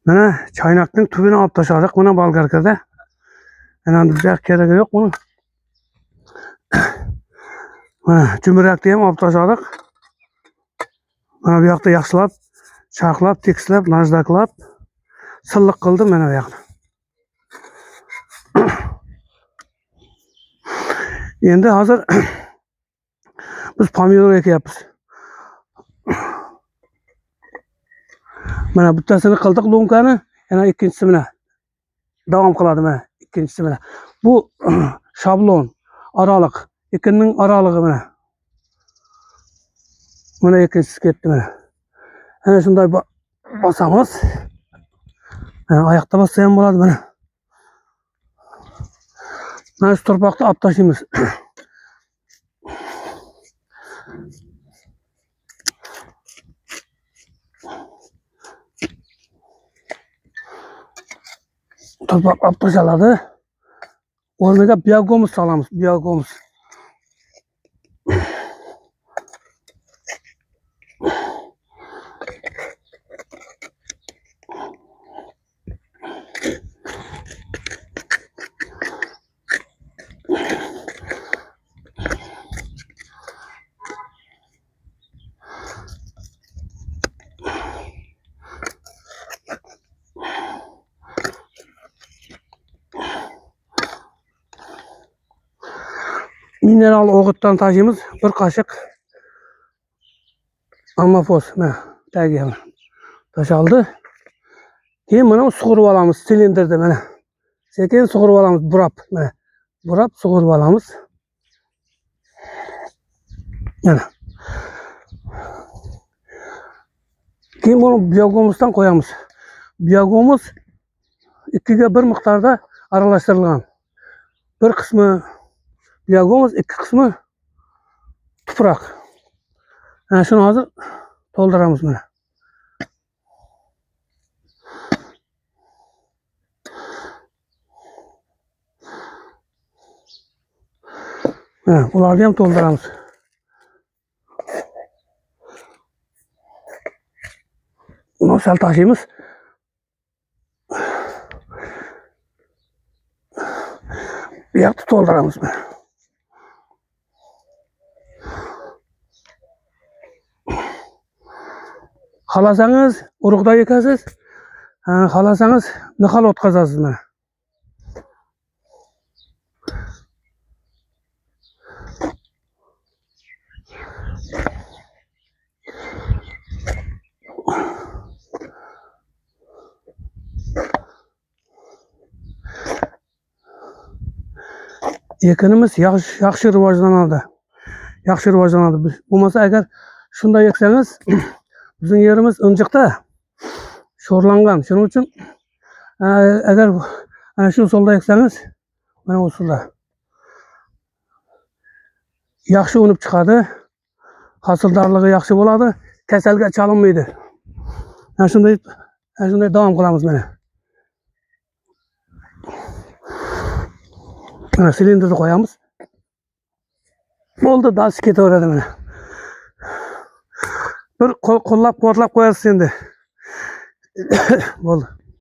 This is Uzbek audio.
Mana çaynakning tubini olib tashladik. Mana bolgarkada. Endi bizga keragi yo'q buni. Mana jumrakni ham olib tashladik. Mana bu yoqda yaxshilab, chaqlab, tekislab, najdaklab, silliq qildim mana bu yoqni. Endi hozir biz pomidor ekyapmiz. Mana bittasini qildik lonkani, yana ikkinchisi mana davom qiladi mana ikkinchisi mana. Bu shablon araliq, ikkining aralig'i mana. Mana ikkinchisi ketdi mana. Ana shunday bosamiz. Mana oyoqda bossa ham bo'ladi mana. Mana shu torpaqni olib tashlaymiz. Torpaq olib tashladi. O'rniga biogumuz solamiz, biogumuz. Mineral o'g'itdan tashlaymiz. Bir qoshiq ammofoz mana tagiga tashaldi. Keyin mana sug'urib olamiz silindrda mana. Sekin sug'urib olamiz burab mana. Burab sug'urib olamiz. Mana. Keyin buni biogumuzdan qo'yamiz. Biogumuz 2 ga 1 miqdorda aralashtirilgan. Bir qismi biogumuz, 2 qismi tuproq. Ana shuni hozir to'ldiramiz mana. Mana bularni ham to'ldiramiz. Buni sal tashlaymiz. Bu yoqni to'ldiramiz mana. Xalasangiz urug'da ekasiz, xalasangiz nihol o'tkazasiz mana. Ekinimiz yaxshi rivojlanadi. Yaxshi rivojlanadi. Bo'lmasa agar shunday eksangiz, bizning yerimiz injiqda sho'rlangan. Shuning uchun agar ana shu usulda eksangiz, mana bu usulda yaxshi unib chiqadi. Hosildorligi yaxshi bo'ladi, kasalga chalinmaydi. Ana shunday davom qilamiz mana. Mana silindrni qo'yamiz. Bo'ldi, dash ketaveradi mana. Bir qo'llab-quvvatlab qo'yasiz endi. Bo'ldi.